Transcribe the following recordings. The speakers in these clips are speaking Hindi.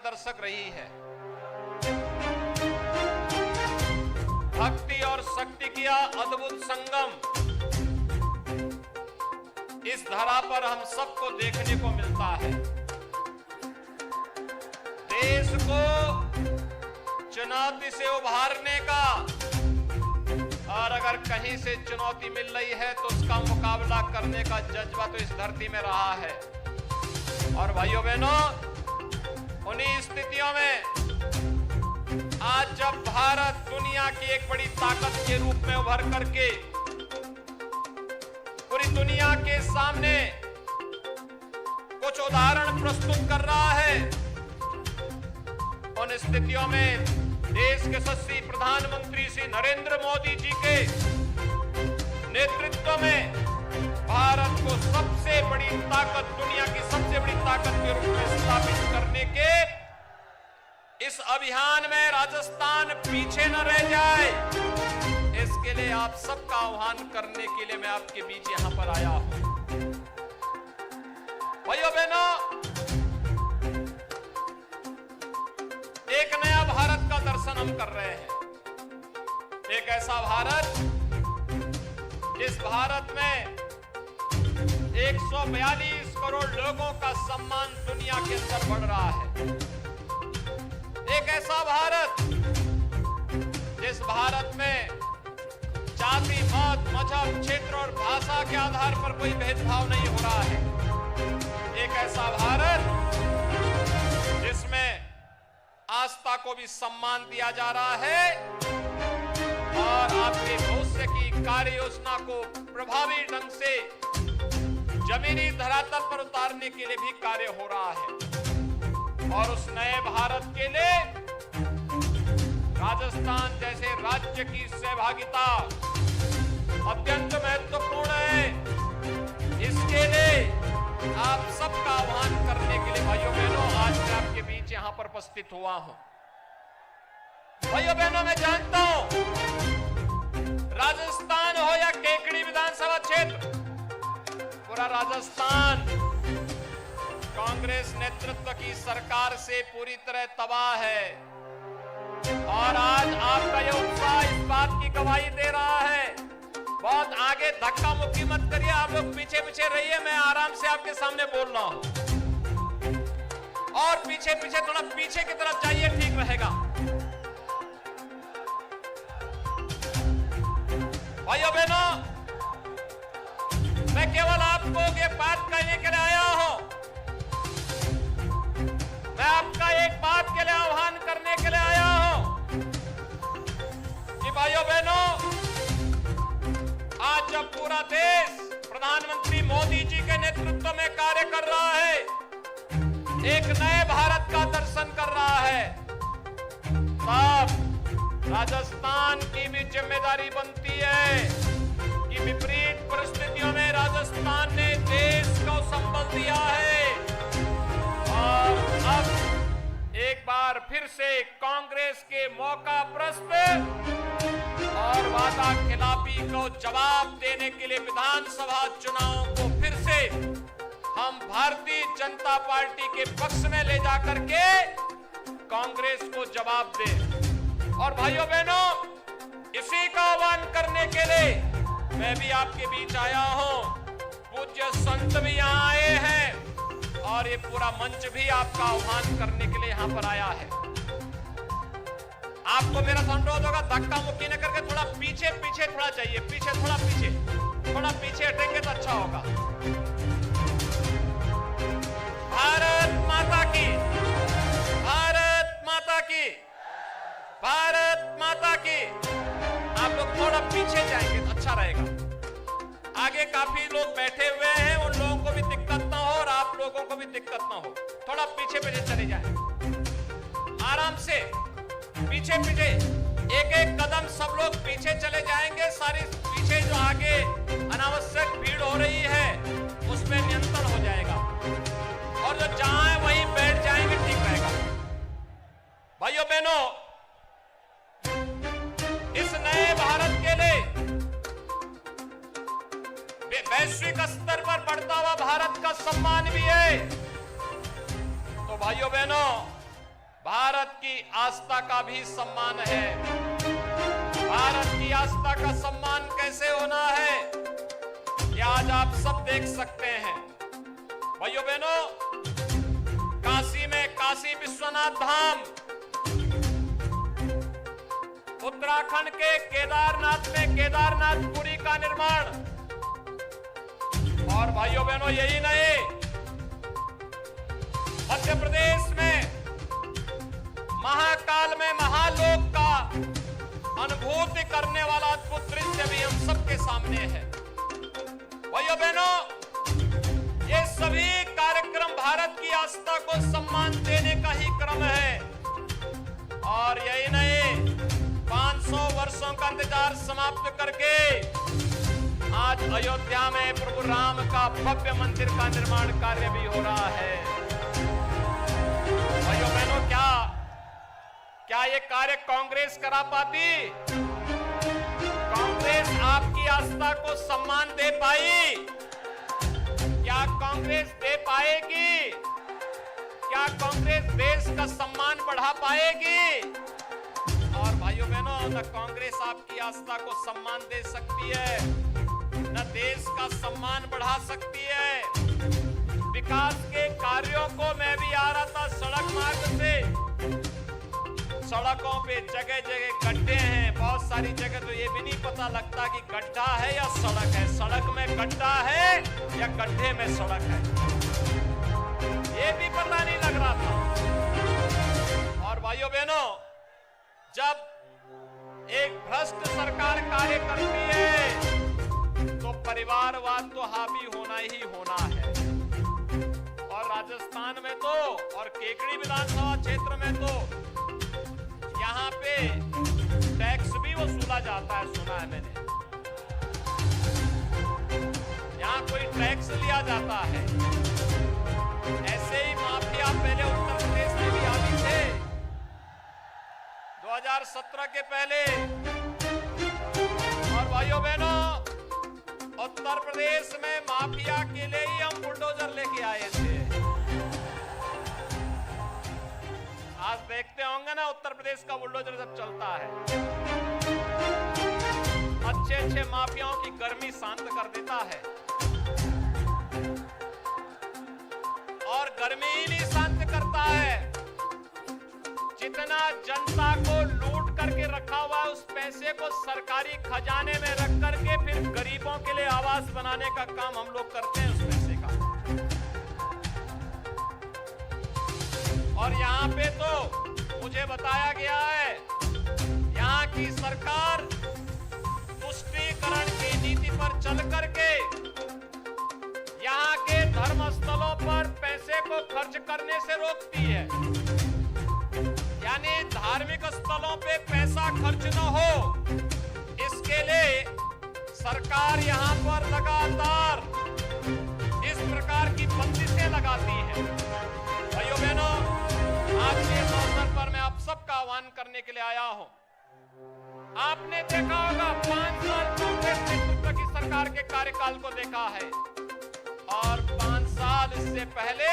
मार्गदर्शक रही है। भक्ति और शक्ति का अद्भुत संगम इस धरा पर हम सबको देखने को मिलता है। देश को चुनौती से उभारने का, और अगर कहीं से चुनौती मिल रही है तो उसका मुकाबला करने का जज्बा तो इस धरती में रहा है। और भाइयों बहनों, उन्हीं स्थितियों में आज जब भारत दुनिया की एक बड़ी ताकत के रूप में उभर करके पूरी दुनिया के सामने कुछ उदाहरण प्रस्तुत कर रहा है, उन स्थितियों में देश के यशस्वी प्रधानमंत्री श्री नरेंद्र मोदी जी के नेतृत्व में भारत को सबसे बड़ी ताकत, दुनिया की सबसे बड़ी ताकत के रूप में स्थापित करने के इस अभियान में राजस्थान पीछे न रह जाए, इसके लिए आप सबका आह्वान करने के लिए मैं आपके बीच यहां पर आया हूं। भाइयों बहनों, एक नया भारत का दर्शन हम कर रहे हैं। एक ऐसा भारत जिस भारत में 142 करोड़ लोगों का सम्मान दुनिया के अंदर बढ़ रहा है। एक ऐसा भारत जिस भारत में जाति, मत, मजहब, क्षेत्र और भाषा के आधार पर कोई भेदभाव नहीं हो रहा है। एक ऐसा भारत जिसमें आस्था को भी सम्मान दिया जा रहा है और आपके भविष्य की कार्य योजना को प्रभावी ढंग से जमीनी धरातल पर उतारने के लिए भी कार्य हो रहा है। और उस नए भारत के लिए राजस्थान जैसे राज्य की सहभागिता अत्यंत महत्वपूर्ण है। इसके लिए आप सबका आह्वान करने के लिए भाइयों बहनों आज मैं आपके बीच यहां पर उपस्थित हुआ हूं। भाइयों बहनों, मैं जानता हूं राजस्थान हो या केकड़ी विधानसभा क्षेत्र, पूरा राजस्थान कांग्रेस नेतृत्व की सरकार से पूरी तरह तबाह है। और आज आपका यह उत्साह इस बात की गवाही दे रहा है। बहुत आगे धक्का मुक्की मत करिए, आप लोग पीछे पीछे रहिए, मैं आराम से आपके सामने बोल रहा हूं। और पीछे पीछे, थोड़ा पीछे की तरफ जाइए, ठीक रहेगा। भाइयों बहनों, मैं केवल आपको ये बात कहने के लिए आया हूं, मैं आपका एक बात के लिए आह्वान करने के लिए आया हूं कि भाइयों बहनों, आज जब पूरा देश प्रधानमंत्री मोदी जी के नेतृत्व में कार्य कर रहा है, एक नए भारत का दर्शन कर रहा है, तब राजस्थान की भी जिम्मेदारी बनती है कि विपरीत परिस्थितियों में राजस्थान ने देश को संबल दिया है। और अब एक बार फिर से कांग्रेस के मौका प्रस्त और वादा खिलाफी को जवाब देने के लिए विधानसभा चुनाव को फिर से हम भारतीय जनता पार्टी के पक्ष में ले जाकर के कांग्रेस को जवाब दें। और भाइयों बहनों, इसी का आह्वान करने के लिए मैं भी आपके बीच आया हूं। पूज्य संत भी यहां आए हैं और ये पूरा मंच भी आपका आह्वान करने के लिए यहां पर आया है। आपको मेरा अनुरोध होगा, धक्का मुक्की न करके थोड़ा पीछे पीछे थोड़ा चाहिए, पीछे थोड़ा पीछे हटेंगे तो अच्छा होगा। भारत माता की, भारत माता की, भारत माता की। आप लोग थोड़ा पीछे जाएंगे तो अच्छा रहेगा। आगे काफी लोग बैठे हुए हैं, उन लोगों को भी दिक्कत ना हो और आप लोगों को भी दिक्कत ना हो। थोड़ा पीछे पीछे चले जाएं, आराम से पीछे पीछे, एक एक कदम सब लोग पीछे चले जाएंगे। सारी पीछे जो आगे अनावश्यक भीड़ हो रही है उसमें नियंत्रण हो जाएगा और जो जहां है वहीं बैठ जाएंगे, ठीक रहेगा। भाइयों बहनों, इस नए भारत के लिए वैश्विक स्तर पर बढ़ता हुआ भारत का सम्मान भी है। तो भाइयों बहनों, भारत की आस्था का भी सम्मान है। भारत की आस्था का सम्मान कैसे होना है, ये आज आप सब देख सकते हैं। भाइयों बहनों, काशी में काशी विश्वनाथ धाम, उत्तराखंड के केदारनाथ में केदारनाथपुरी का निर्माण, और भाइयों बहनों यही नहीं, मध्य प्रदेश में महाकाल में महालोक का अनुभूति करने वाला अद्भुत दृश्य भी हम सबके सामने है। भाइयों बहनों, ये सभी कार्यक्रम भारत की आस्था को सम्मान देने का ही क्रम है। और यही नहीं, 500 वर्षों का इंतजार समाप्त करके आज अयोध्या में प्रभु राम का भव्य मंदिर का निर्माण कार्य भी हो रहा है। भाइयों बहनों, क्या ये कार्य कांग्रेस करा पाती? कांग्रेस आपकी आस्था को सम्मान दे पाई? क्या कांग्रेस दे पाएगी? क्या कांग्रेस देश का सम्मान बढ़ा पाएगी? और भाइयों बहनों, न कांग्रेस आपकी आस्था को सम्मान दे सकती है, न देश का सम्मान बढ़ा सकती है। विकास के कार्यों को मैं भी आ रहा था सड़क मार्ग से, सड़कों पे जगह जगह गड्ढे हैं, बहुत सारी जगह तो ये भी नहीं पता लगता कि गड्ढा है या सड़क है, सड़क में गड्ढा है या गड्ढे में सड़क है, ये भी पता नहीं लग रहा था। और भाइयों बहनों, जब एक भ्रष्ट सरकार कार्य करती है तो परिवारवाद तो हावी होना ही होना है। और राजस्थान में तो, और केकड़ी विधानसभा क्षेत्र में तो यहाँ पे टैक्स भी वसूला जाता है, सुना है मैंने। यहाँ कोई टैक्स लिया जाता है। ऐसे ही माफिया पहले उत्तर प्रदेश में भी आती थे, 2017 के पहले। और भाइयों बहनों, उत्तर प्रदेश में माफिया के लिए ही हम बुलडोजर लेके आए थे। आज देखते होंगे ना, उत्तर प्रदेश का बुलडोजर जब चलता है, अच्छे अच्छे माफियाओं की गर्मी शांत कर देता है। और गर्मी ही नहीं शांत करता है, जितना जनता को लूट करके रखा हुआ उस पैसे को सरकारी खजाने में रख करके फिर गरीबों के लिए आवास बनाने का काम हम लोग करते हैं उस पैसे का। और यहाँ पे तो मुझे बताया गया है, यहाँ की सरकार तुष्टीकरण की नीति पर चल करके यहाँ के धर्म स्थलों पर पैसे को खर्च करने से रोकती है। यानी धार्मिक स्थलों पे पैसा खर्च न हो, इसके लिए सरकार यहाँ पर लगातार इस प्रकार की बंदिशें लगाती है। भाइयों बहनों, आज के अवसर पर मैं आप सबका आह्वान करने के लिए आया हूं। आपने देखा होगा 5 साल कांग्रेस नेतृत्व की सरकार के कार्यकाल को देखा है, और 5 साल इससे पहले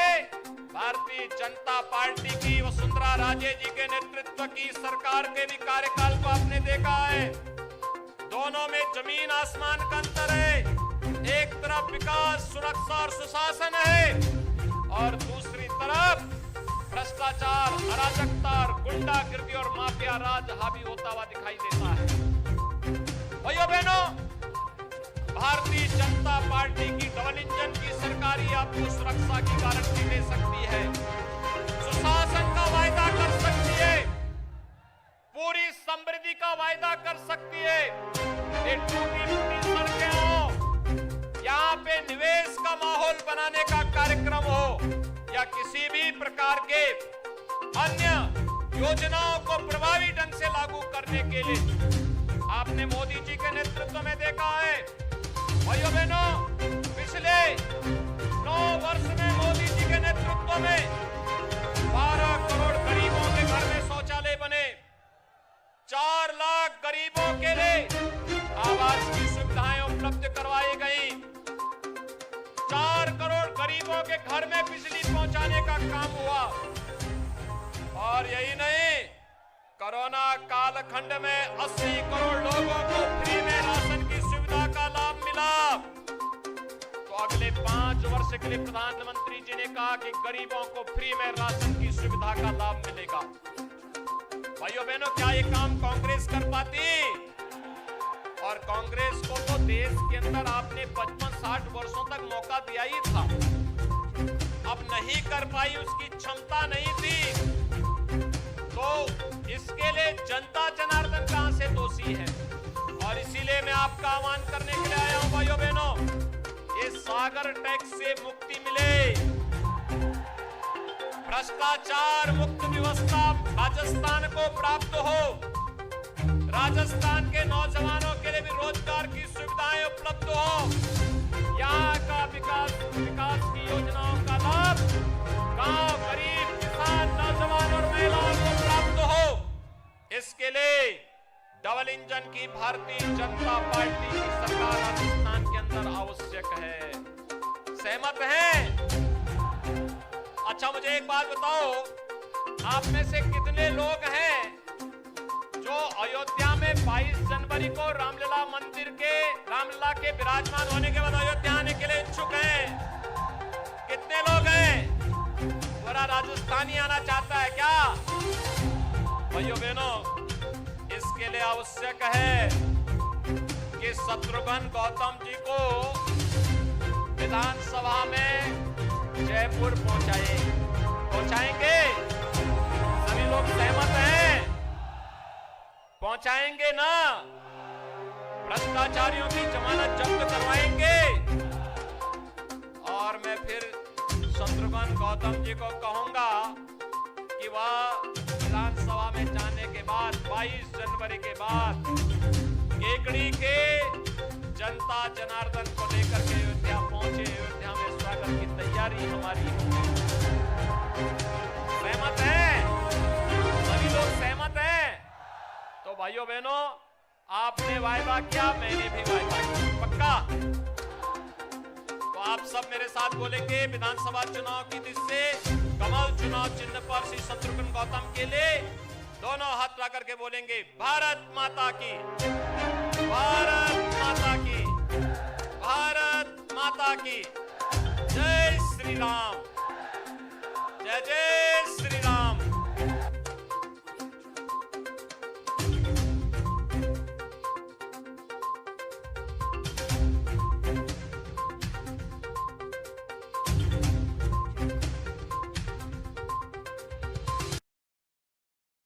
भारतीय जनता पार्टी की वसुंधरा राजे जी के नेतृत्व की सरकार के भी कार्यकाल को आपने देखा है। दोनों में जमीन आसमान का अंतर है। एक तरफ विकास, सुरक्षा और सुशासन है, और दूसरी तरफ भ्रष्टाचार, अराजकता, गुंडागिर्दी और माफिया राज हावी होता हुआ दिखाई देता है। भाइयों बहनों, भारतीय जनता पार्टी की डबल इंजन की सरकार ही आपको सुरक्षा की गारंटी दे सकती है, सुशासन का वायदा कर सकती है, पूरी समृद्धि का वायदा कर सकती है। ये टूटी-फूटी सड़कें हो, यहाँ पे निवेश का माहौल बनाने का कार्यक्रम हो, या किसी भी प्रकार के अन्य योजनाओं को प्रभावी ढंग से लागू करने के लिए आपने मोदी जी के नेतृत्व में देखा है। भाइयों बहनों, पिछले 9 वर्ष में मोदी जी के नेतृत्व में 12 करोड़ गरीबों के घर में शौचालय बने, 4 लाख गरीबों के लिए आवास की सुविधाएं उपलब्ध करवाई गई, 4 करोड़ गरीबों के घर में बिजली पहुंचाने का काम हुआ। और यही नहीं, कोरोना कालखंड में 80 करोड़ लोगों को फ्री में राशन की सुविधा का लाभ मिला। तो अगले 5 वर्ष के लिए प्रधानमंत्री जी ने कहा कि गरीबों को फ्री में राशन की सुविधा का लाभ मिलेगा। भाइयों बहनों, क्या ये काम कांग्रेस कर पाती? और कांग्रेस को तो देश के अंदर आपने 55-60 वर्षों तक मौका दिया ही था, अब नहीं कर पाई, उसकी क्षमता नहीं थी। तो इसके लिए जनता जनार्दन कहां से दोषी है? और इसीलिए मैं आपका आह्वान करने के लिए आया हूं भाइयों बहनों, ये सागर टैक्स से मुक्ति मिले, भ्रष्टाचार मुक्त व्यवस्था राजस्थान को प्राप्त हो, राजस्थान के नौजवानों के लिए भी रोजगार की सुविधाएं उपलब्ध हो, यहाँ का विकास की योजनाओं का लाभ गांव, गरीब, किसान, नौजवान और महिलाओं को प्राप्त हो। इसके लिए डबल इंजन की भारतीय जनता पार्टी की सरकार राजस्थान के अंदर आवश्यक है। सहमत हैं? अच्छा, मुझे एक बात बताओ, आप में से कितने लोग हैं जो अयोध्या में 22 जनवरी को रामलला के विराजमान होने के बाद अयोध्या आने के लिए इच्छुक हैं? कितने लोग हैं? पूरा राजस्थानी आना चाहता है क्या? भाइयों बहनों, इसके लिए आवश्यक है कि शत्रुघ्न गौतम जी को विधानसभा में जयपुर पहुंचाएंगे। सभी लोग सहमत हैं? पहुंचाएंगे ना? भ्रष्टाचारियों की जमानत जब्त करवाएंगे। और मैं फिर शत्रुघ्न गौतम जी को कहूंगा कि वह विधानसभा में जाने के बाद 22 जनवरी के बाद केकड़ी के जनता जनार्दन को लेकर के अयोध्या पहुंचे। अयोध्या में स्वागत की तैयारी हमारी होगी। सहमत है? सभी लोग सहमत हैं? तो भाइयों बहनों, आपने वायदा किया, मैंने भी वायदा किया, पक्का? तो आप सब मेरे साथ बोलेंगे, विधानसभा चुनाव की दृष्टि से कमल चुनाव चिन्ह पर श्री शत्रुघ्न गौतम के लिए दोनों हाथ ला करके बोलेंगे, भारत माता की, भारत माता की, भारत माता की, जय श्री राम, जय जय